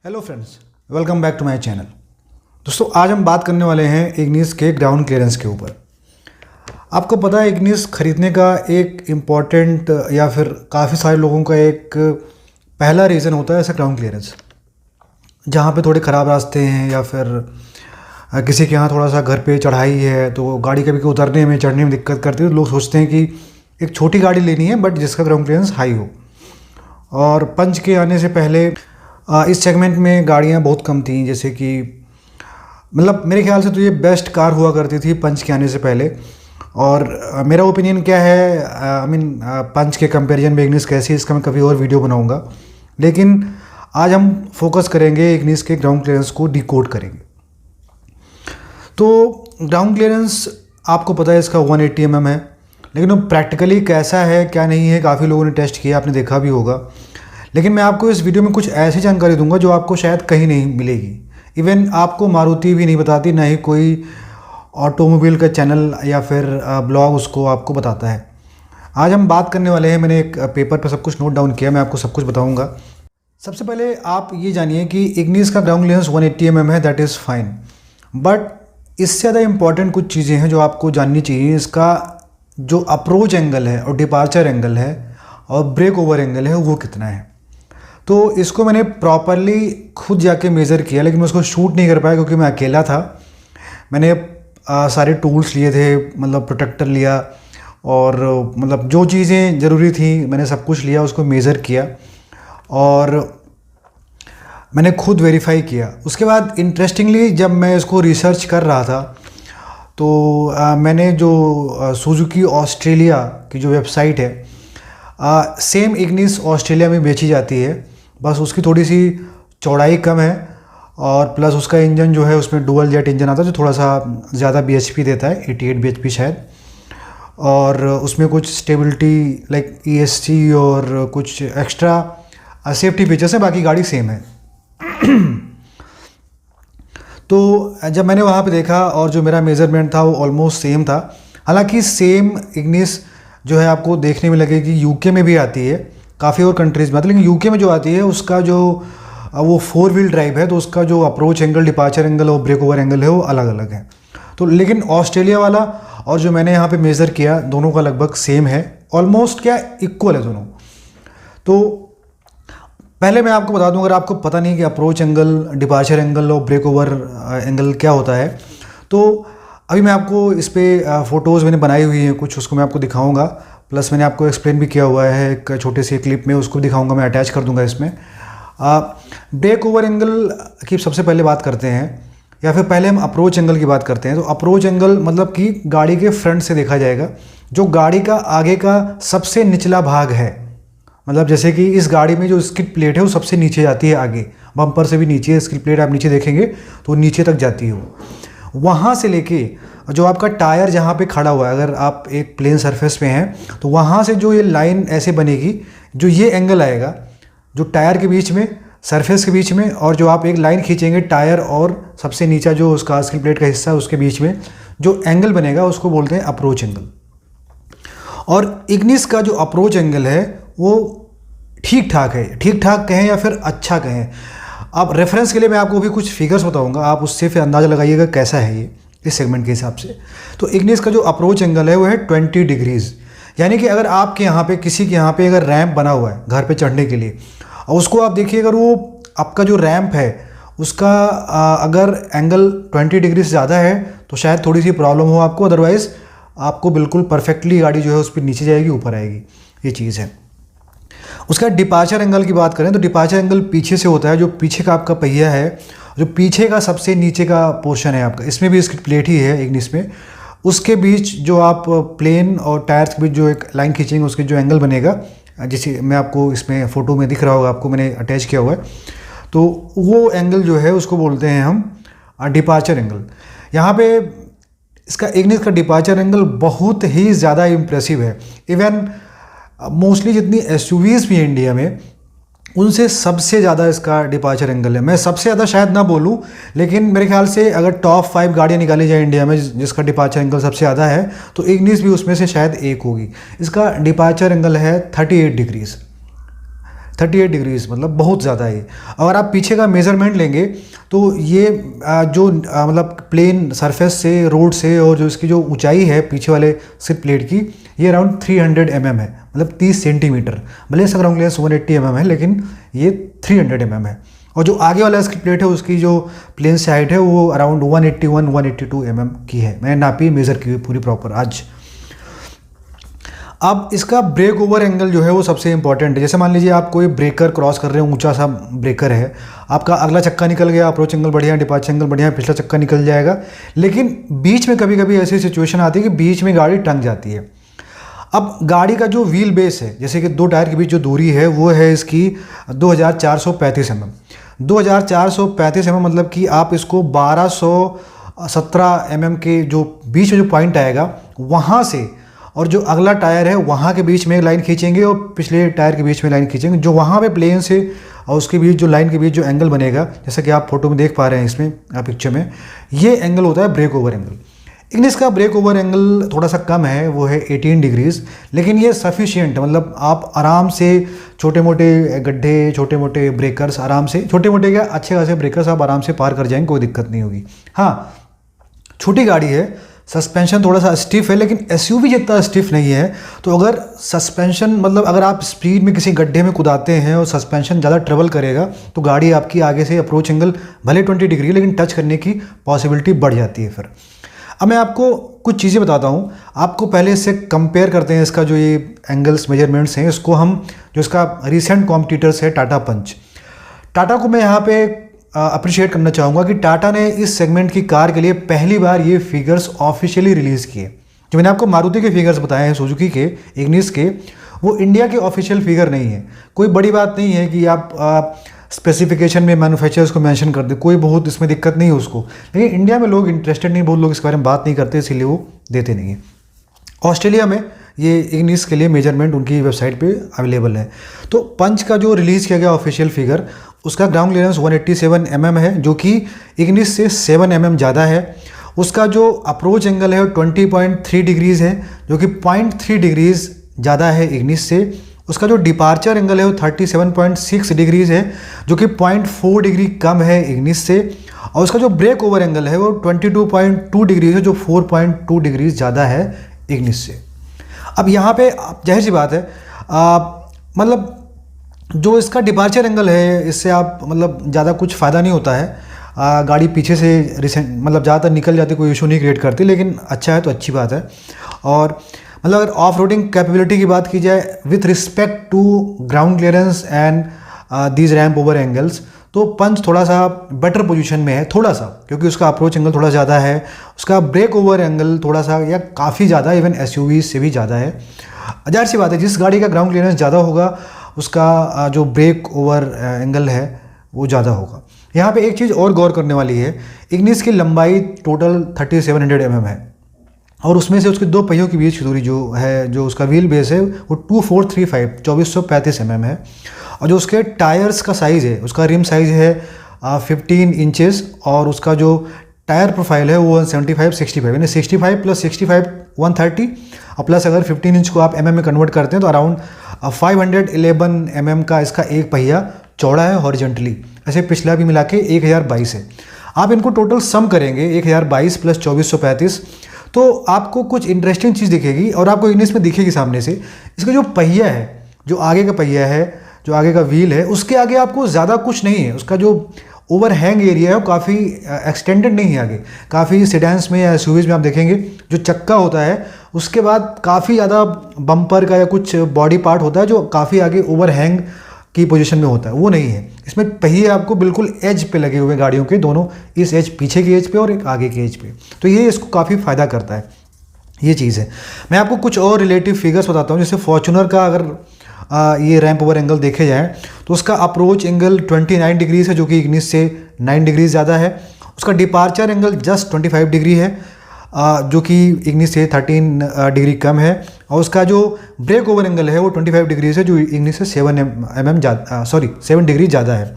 Hello friends, welcome back to my channel. दोस्तों, आज हम बात करने वाले हैं इग्निस के ग्राउंड क्लियरेंस के ऊपर। आपको पता है इग्निस खरीदने का एक इम्पॉर्टेंट या फिर काफ़ी सारे लोगों का एक पहला रीज़न होता है ऐसा ग्राउंड क्लियरेंस, जहाँ पे थोड़े ख़राब रास्ते हैं या फिर किसी के यहाँ थोड़ा सा घर पे चढ़ाई है तो गाड़ी कभी कभी उतरने में चढ़ने में दिक्कत करती है। तो लोग सोचते हैं कि एक छोटी गाड़ी लेनी है बट जिसका ग्राउंड क्लियरेंस हाई हो। और पंच के आने से पहले इस सेगमेंट में गाड़ियाँ बहुत कम थी, जैसे कि मतलब मेरे ख्याल से तो ये बेस्ट कार हुआ करती थी पंच के आने से पहले। और मेरा ओपिनियन क्या है, पंच के कंपैरिजन में इग्निस कैसी है, इसका मैं कभी और वीडियो बनाऊंगा। लेकिन आज हम फोकस करेंगे इग्निस के ग्राउंड क्लियरेंस को डिकोड करेंगे। तो ग्राउंड क्लियरेंस आपको पता है इसका 180 mm है, लेकिन वो प्रैक्टिकली कैसा है क्या नहीं है, काफ़ी लोगों ने टेस्ट किया, आपने देखा भी होगा। लेकिन मैं आपको इस वीडियो में कुछ ऐसी जानकारी दूंगा जो आपको शायद कहीं नहीं मिलेगी। इवन आपको मारुति भी नहीं बताती, ना ही कोई ऑटोमोबाइल का चैनल या फिर ब्लॉग उसको आपको बताता है। आज हम बात करने वाले हैं, मैंने एक पेपर पर सब कुछ नोट डाउन किया, मैं आपको सब कुछ बताऊंगा। सबसे पहले आप ये जानिए कि इग्निस का ग्राउंड क्लियरेंस 180 mm है, दैट इज़ फाइन। बट इससे ज़्यादा इंपॉर्टेंट कुछ चीज़ें हैं जो आपको जाननी चाहिए। इसका जो अप्रोच एंगल है और डिपार्चर एंगल है और ब्रेक ओवर एंगल है वो कितना है। तो इसको मैंने प्रॉपरली खुद जाके मेज़र किया, लेकिन मैं उसको शूट नहीं कर पाया क्योंकि मैं अकेला था। मैंने सारे टूल्स लिए थे, मतलब प्रोटेक्टर लिया और मतलब जो चीज़ें ज़रूरी थी मैंने सब कुछ लिया, उसको मेज़र किया और मैंने खुद वेरीफाई किया। उसके बाद इंटरेस्टिंगली जब मैं इसको रिसर्च कर रहा था तो मैंने जो सुजुकी ऑस्ट्रेलिया की जो वेबसाइट है, सेम इग्निस ऑस्ट्रेलिया में बेची जाती है, बस उसकी थोड़ी सी चौड़ाई कम है और प्लस उसका इंजन जो है उसमें डुअल जेट इंजन आता है जो थोड़ा सा ज़्यादा bhp देता है, 88 bhp शायद। और उसमें कुछ स्टेबिलिटी लाइक ESC और कुछ एक्स्ट्रा सेफ्टी फीचर्स हैं, बाकी गाड़ी सेम है। तो जब मैंने वहाँ पे देखा और जो मेरा मेज़रमेंट था वो ऑलमोस्ट सेम था। हालांकि सेम इग्निस जो है आपको देखने में लगेगी यूके में भी आती है, काफ़ी और कंट्रीज़ में आती है, लेकिन यूके में जो आती है उसका जो वो 4 व्हील ड्राइव है तो उसका जो अप्रोच एंगल, डिपार्चर एंगल और ब्रेक ओवर एंगल है वो अलग अलग है। तो लेकिन ऑस्ट्रेलिया वाला और जो मैंने यहाँ पे मेज़र किया दोनों का लगभग सेम है, ऑलमोस्ट क्या इक्वल है दोनों। तो पहले मैं आपको बता दूं, अगर आपको पता नहीं कि अप्रोच एंगल, डिपार्चर एंगल और ब्रेक ओवर एंगल क्या होता है, तो अभी मैं आपको इस पर फ़ोटोज़ मैंने बनाई हुई हैं कुछ, उसको मैं आपको दिखाऊंगा। प्लस मैंने आपको एक्सप्लेन भी किया हुआ है एक छोटे से क्लिप में, उसको दिखाऊंगा, मैं अटैच कर दूंगा इसमें। ब्रेक ओवर एंगल की सबसे पहले बात करते हैं, या फिर पहले हम अप्रोच एंगल की बात करते हैं। तो अप्रोच एंगल मतलब कि गाड़ी के फ्रंट से देखा जाएगा, जो गाड़ी का आगे का सबसे निचला भाग है। मतलब जैसे कि इस गाड़ी में जो स्किड प्लेट है वो सबसे नीचे जाती है, आगे बम्पर से भी नीचे स्किड प्लेट आप नीचे देखेंगे तो नीचे तक जाती है वो। वहाँ से लेके जो आपका टायर जहाँ पे खड़ा हुआ है, अगर आप एक प्लेन सरफेस पे हैं तो वहाँ से जो ये लाइन ऐसे बनेगी, जो ये एंगल आएगा जो टायर के बीच में, सरफेस के बीच में, और जो आप एक लाइन खींचेंगे टायर और सबसे नीचा जो उसका स्किड प्लेट का हिस्सा है उसके बीच में जो एंगल बनेगा उसको बोलते हैं अप्रोच एंगल। और इग्निस का जो अप्रोच एंगल है वो ठीक ठाक है, ठीक ठाक कहें या फिर अच्छा कहें। अब रेफरेंस के लिए मैं आपको भी कुछ फिगर्स बताऊंगा, आप उससे फिर अंदाज़ा लगाइएगा कैसा है ये इस सेगमेंट के हिसाब से। तो इग्निस का जो अप्रोच एंगल है वो है 20 डिग्रीज़। यानी कि अगर आपके यहाँ पे किसी के यहाँ पे अगर रैंप बना हुआ है घर पे चढ़ने के लिए, और उसको आप देखिए, अगर वो आपका जो रैंप है उसका अगर एंगल 20 डिग्री से ज़्यादा है तो शायद थोड़ी सी प्रॉब्लम हो आपको, अदरवाइज़ आपको बिल्कुल परफेक्टली गाड़ी जो है उस पर नीचे जाएगी, ऊपर आएगी, ये चीज़ है। उसका डिपार्चर एंगल की बात करें तो डिपार्चर एंगल पीछे से होता है, जो पीछे का आपका पहिया है, जो पीछे का सबसे नीचे का पोर्शन है आपका, इसमें भी इसकी प्लेट ही है इग्निस में, उसके बीच जो आप प्लेन और टायर्स के बीच जो एक लाइन खींचेंगे उसके जो एंगल बनेगा, जिसे मैं आपको इसमें फ़ोटो में दिख रहा होगा, आपको मैंने अटैच किया हुआ है, तो वो एंगल जो है उसको बोलते हैं हम डिपार्चर एंगल। यहाँ पे इसका इग्निस का डिपार्चर एंगल बहुत ही ज़्यादा इम्प्रेसिव है। इवन मोस्टली जितनी SUVs भी हैं इंडिया में उनसे सबसे ज़्यादा इसका डिपार्चर एंगल है। मैं सबसे ज़्यादा शायद ना बोलूं, लेकिन मेरे ख्याल से अगर टॉप 5 गाड़ियाँ निकाली जाए इंडिया में जिसका डिपार्चर एंगल सबसे ज़्यादा है तो इग्निस भी उसमें से शायद एक होगी। इसका डिपार्चर एंगल है 38 डिग्रीज़। 38 डिग्रीज, मतलब बहुत ज़्यादा है। अगर आप पीछे का मेज़रमेंट लेंगे तो ये जो मतलब प्लेन सरफेस से, रोड से, और जो इसकी जो ऊंचाई है पीछे वाले सिर प्लेट की, ये अराउंड 300 mm है, मतलब 30 सेंटीमीटर। भले इसका ग्राउंड क्लियरेंस 180 mm है, लेकिन ये 300 mm है। और जो आगे वाला इसकी प्लेट है उसकी जो प्लेन से हाइट है वो अराउंड 182 mm की है। मैंने नापी, मेज़र की हुई पूरी प्रॉपर आज। अब इसका ब्रेक ओवर एंगल जो है वो सबसे इंपॉर्टेंट है। जैसे मान लीजिए आप कोई ब्रेकर क्रॉस कर रहे हो, ऊंचा सा ब्रेकर है, आपका अगला चक्का निकल गया, अप्रोच एंगल बढ़िया, डिपार्चर एंगल बढ़िया, पिछला चक्का निकल जाएगा, लेकिन बीच में कभी कभी ऐसी सिचुएशन आती है कि बीच में गाड़ी टंग जाती है। अब गाड़ी का जो व्हील बेस है, जैसे कि दो टायर के बीच जो दूरी है वो है इसकी 2435 mm। 2435 mm मतलब कि आप इसको 1217 mm के जो बीच में जो पॉइंट आएगा वहाँ से और जो अगला टायर है वहाँ के बीच में एक लाइन खींचेंगे और पिछले टायर के बीच में लाइन खींचेंगे, जो वहाँ पे प्लेन से और उसके बीच जो लाइन के बीच जो एंगल बनेगा, जैसा कि आप फोटो में देख पा रहे हैं इसमें पिक्चर में, ये एंगल होता है ब्रेक ओवर एंगल। इग्निस का ब्रेक ओवर एंगल थोड़ा सा कम है, वो है 18 डिग्रीज, लेकिन ये सफिशिएंट है। मतलब आप आराम से छोटे मोटे गड्ढे, छोटे मोटे ब्रेकर्स आराम से, छोटे मोटे क्या अच्छे खासे ब्रेकर्स आप आराम से पार कर जाएंगे, कोई दिक्कत नहीं होगी। हाँ, छोटी गाड़ी है, सस्पेंशन थोड़ा सा स्टिफ है, लेकिन एसयूवी जितना स्टिफ नहीं है। तो अगर सस्पेंशन, मतलब अगर आप स्पीड में किसी गड्ढे में कुदाते हैं और सस्पेंशन ज़्यादा ट्रेवल करेगा तो गाड़ी आपकी आगे से अप्रोच एंगल भले 20 डिग्री लेकिन टच करने की पॉसिबिलिटी बढ़ जाती है फिर। अब मैं आपको कुछ चीज़ें बताता हूँ, आपको पहले इससे कंपेयर करते हैं। इसका जो ये एंगल्स मेजरमेंट्स हैं, इसको हम, जो इसका रिसेंट कॉम्पिटिटर्स है टाटा पंच, टाटा को मैं यहाँ पे अप्रिशिएट करना चाहूँगा कि टाटा ने इस सेगमेंट की कार के लिए पहली बार ये फिगर्स ऑफिशियली रिलीज़ किए। जो मैंने आपको मारुति के फिगर्स बताए हैं, सुजुकी के, इग्निस के, वो इंडिया के ऑफिशियल फिगर नहीं है। कोई बड़ी बात नहीं है कि आप स्पेसिफिकेशन में मैन्युफैक्चरर्स को मेंशन कर दे, कोई बहुत इसमें दिक्कत नहीं है उसको, लेकिन इंडिया में लोग इंटरेस्टेड नहीं, बहुत लोग इस बारे में बात नहीं करते, इसीलिए वो देते नहीं है। ऑस्ट्रेलिया में ये इग्निस के लिए मेजरमेंट उनकी वेबसाइट पे अवेलेबल है। तो पंच का जो रिलीज़ किया गया ऑफिशियल फिगर, उसका ग्राउंड क्लियरेंस 187 mm है, जो कि इग्निस से 7 mm ज़्यादा है। उसका जो अप्रोच एंगल है वो 20.3 डिग्रीज़ है, जो कि 0.3 डिग्रीज़ ज़्यादा है इग्निस से। उसका जो डिपार्चर एंगल है वो 37.6 डिग्रीज़ है, जो कि 0.4 डिग्री कम है इग्निस से। और उसका जो ब्रेक ओवर एंगल है वो 22.2 डिग्रीज़ है, जो 4.2 डिग्रीज़ ज़्यादा है इग्निस से। अब यहाँ पे जाहिर सी बात है, मतलब जो इसका डिपार्चर एंगल है, इससे आप मतलब ज़्यादा कुछ फ़ायदा नहीं होता है। गाड़ी पीछे से रिसेंट मतलब ज़्यादातर निकल जाती, कोई इशू नहीं क्रिएट करती, लेकिन अच्छा है तो अच्छी बात है। और मतलब अगर ऑफ रोडिंग कैपेबिलिटी की बात की जाए with respect to ground clearance and these ramp over angles, तो पंच थोड़ा सा बेटर पोजीशन में है, थोड़ा सा, क्योंकि उसका अप्रोच एंगल थोड़ा ज़्यादा है, उसका ब्रेक ओवर एंगल थोड़ा सा या काफ़ी ज़्यादा, इवन एसयूवी से भी ज़्यादा है। जाहिर सी बात है, जिस गाड़ी का ग्राउंड क्लियरेंस ज़्यादा होगा उसका जो ब्रेक ओवर एंगल है वो ज़्यादा होगा। यहाँ पे एक चीज़ और गौर करने वाली है, इग्निस की लंबाई टोटल 3700 mm है, और उसमें से उसके दो पहियों के बीच की दूरी जो है, जो उसका व्हील बेस है वो 2435 mm है। और जो उसके टायर्स का साइज़ है, उसका रिम साइज़ है 15 इंचेस, और उसका जो टायर प्रोफाइल है वो 175/65, यानी 65 + 65 130, और प्लस अगर 15 इंच को आप mm में कन्वर्ट करते हैं तो अराउंड 511 mm का इसका एक पहिया चौड़ा है हॉरिजेंटली। ऐसे पिछला भी मिला के 1022 है। आप इनको टोटल सम करेंगे 1022 + 2435, तो आपको कुछ इंटरेस्टिंग चीज़ दिखेगी, और आपको इग्निस में दिखेगी सामने से। इसका जो पहिया है, जो आगे का पहिया है, जो आगे का व्हील है, उसके आगे आपको ज़्यादा कुछ नहीं है। उसका जो ओवर हैंग एरिया है वो काफ़ी एक्सटेंडेड नहीं है आगे। काफ़ी सेडान्स में या एसयूवीज़ में आप देखेंगे जो चक्का होता है उसके बाद काफ़ी ज़्यादा बम्पर का या कुछ बॉडी पार्ट होता है जो काफ़ी आगे ओवर हैंग की पोजीशन में होता है, वो नहीं है। इसमें पहिए आपको बिल्कुल एज पे लगे हुए गाड़ियों के, दोनों, इस एज पीछे की एज पे और एक आगे की एज पे, तो ये इसको काफ़ी फ़ायदा करता है, ये चीज़ है। मैं आपको कुछ और रिलेटिव फिगर्स बताता हूँ। जैसे फॉर्चूनर का अगर ये रैंप ओवर एंगल देखे जाए तो उसका अप्रोच एंगल 29 डिग्रीज़ है, जो कि इग्निस से 9 डिग्री ज़्यादा है। उसका डिपार्चर एंगल जस्ट 25 डिग्री है, जो कि इग्निस से 13 डिग्री कम है। और उसका जो ब्रेक ओवर एंगल है वो 25 डिग्रीज़ है, जो इग्निस से 7 डिग्री ज़्यादा है।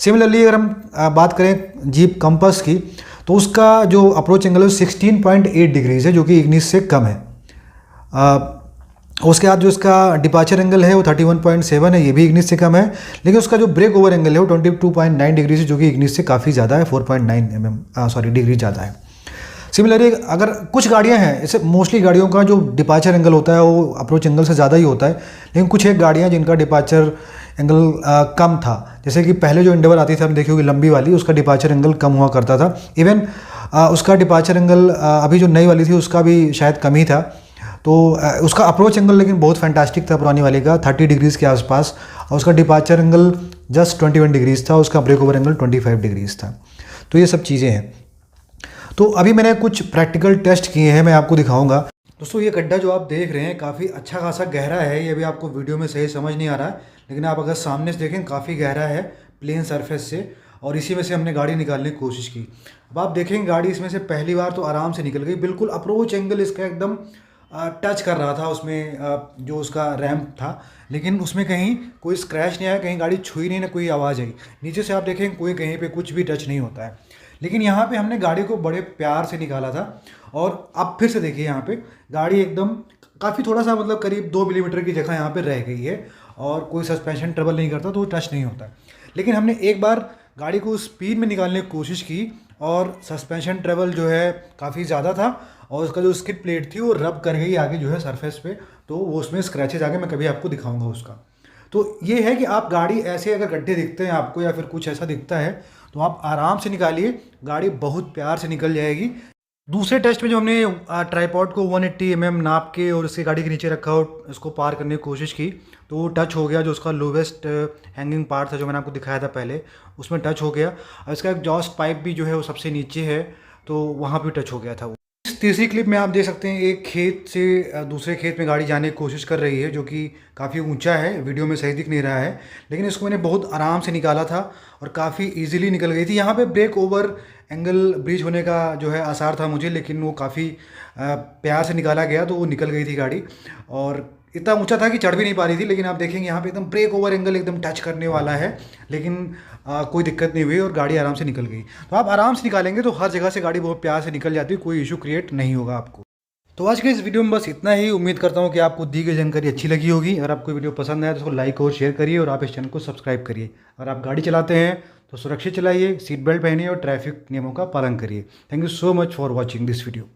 सिमिलरली अगर हम बात करें जीप कंपस की, तो उसका जो अप्रोच एंगल है 16.8 डिग्रीज़ है, जो कि इग्निस से कम है। उसके बाद जो इसका डिपार्चर एंगल है वो 31.7 है, ये भी इग्निस से कम है। लेकिन उसका जो ब्रेक ओवर एंगल है वो 22.9 डिग्री से, जो कि इग्निस से काफ़ी ज़्यादा है, 4.9 डिग्री ज़्यादा है। सिमिलरली अगर कुछ गाड़ियां हैं, ऐसे मोस्टली गाड़ियों का जो डिपार्चर एंगल होता है वो अप्रोच एंगल से ज़्यादा ही होता है, लेकिन कुछ एक गाड़ियां जिनका डिपार्चर एंगल कम था, जैसे कि पहले जो इंडेवर आती थी हम देखी होगी लंबी वाली, उसका डिपार्चर एंगल कम हुआ करता था। इवन उसका डिपार्चर एंगल अभी जो नई वाली थी उसका भी शायद कम ही था। तो उसका अप्रोच एंगल लेकिन बहुत फैंटास्टिक था पुरानी वाली का, 30 डिग्रीज़ के आसपास, और उसका डिपार्चर एंगल जस्ट 21 डिग्रीज़ था, उसका ब्रेक ओवर एंगल 25 डिग्रीज़ था। तो ये सब चीज़ें हैं। तो अभी मैंने कुछ प्रैक्टिकल टेस्ट किए हैं, मैं आपको दिखाऊंगा। दोस्तों ये गड्ढा जो आप देख रहे हैं काफ़ी अच्छा खासा गहरा है, ये भी आपको वीडियो में सही समझ नहीं आ रहा है, लेकिन आप अगर सामने से देखें काफ़ी गहरा है प्लेन सरफेस से, और इसी में से हमने गाड़ी निकालने की कोशिश की। अब आप देखेंगे गाड़ी इसमें से पहली बार तो आराम से निकल गई, बिल्कुल अप्रोच एंगल इसका एकदम टच कर रहा था उसमें, जो उसका रैम्प था, लेकिन उसमें कहीं कोई स्क्रैच नहीं आया, कहीं गाड़ी छुई नहीं, ना कोई आवाज़ आई। नीचे से आप देखेंगे कोई कहीं पे कुछ भी टच नहीं होता है। लेकिन यहाँ पे हमने गाड़ी को बड़े प्यार से निकाला था, और अब फिर से देखिए यहाँ पे गाड़ी एकदम काफ़ी थोड़ा सा मतलब करीब 2 मिलीमीटर की जगह यहाँ पे रह गई है, और कोई सस्पेंशन ट्रबल नहीं करता, तो वो टच नहीं होता। लेकिन हमने एक बार गाड़ी को स्पीड में निकालने की कोशिश की, और सस्पेंशन ट्रबल जो है काफ़ी ज़्यादा था, और उसका जो स्किड प्लेट थी वो रब कर गई आगे जो है सरफेस पे, तो वो उसमें स्क्रैचेज आगे, मैं कभी आपको दिखाऊंगा उसका। तो ये है कि आप गाड़ी ऐसे अगर गड्ढे दिखते हैं आपको या फिर कुछ ऐसा दिखता है तो आप आराम से निकालिए, गाड़ी बहुत प्यार से निकल जाएगी। दूसरे टेस्ट में जो हमने ट्राईपॉड को 180 नाप के और उसके गाड़ी के नीचे रखा और उसको पार करने की कोशिश की, तो वो टच हो गया, जो उसका लोवेस्ट हैंगिंग पार्ट था जो मैंने आपको दिखाया था पहले, उसमें टच हो गया। और इसका एग्जॉस्ट पाइप भी जो है वो सबसे नीचे है, तो वहाँ भी टच हो गया था वो। इस तीसरी क्लिप में आप देख सकते हैं एक खेत से दूसरे खेत में गाड़ी जाने की कोशिश कर रही है, जो कि काफ़ी ऊंचा है, वीडियो में सही दिख नहीं रहा है, लेकिन इसको मैंने बहुत आराम से निकाला था और काफ़ी इजीली निकल गई थी। यहाँ पे ब्रेक ओवर एंगल ब्रिज होने का जो है आसार था मुझे, लेकिन वो काफ़ी प्यार से निकाला गया, तो वो निकल गई थी गाड़ी। और इतना ऊंचा था कि चढ़ भी नहीं पा रही थी, लेकिन आप देखेंगे यहाँ पे एकदम ब्रेक ओवर एंगल एकदम टच करने वाला है, लेकिन कोई दिक्कत नहीं हुई और गाड़ी आराम से निकल गई। तो आप आराम से निकालेंगे तो हर जगह से गाड़ी बहुत प्यार से निकल जाती है, कोई इशू क्रिएट नहीं होगा आपको। तो आज के इस वीडियो में बस इतना ही। उम्मीद करता हूँ कि आपको दी गई जानकारी अच्छी लगी होगी। अगर आपको वीडियो पसंद आया तो उसको लाइक और शेयर करिए, और आप इस चैनल को सब्सक्राइब करिए। अगर आप गाड़ी चलाते हैं तो सुरक्षित चलाइए, सीट बेल्ट पहनिए और ट्रैफिक नियमों का पालन करिए। Thank you so much for watching this video.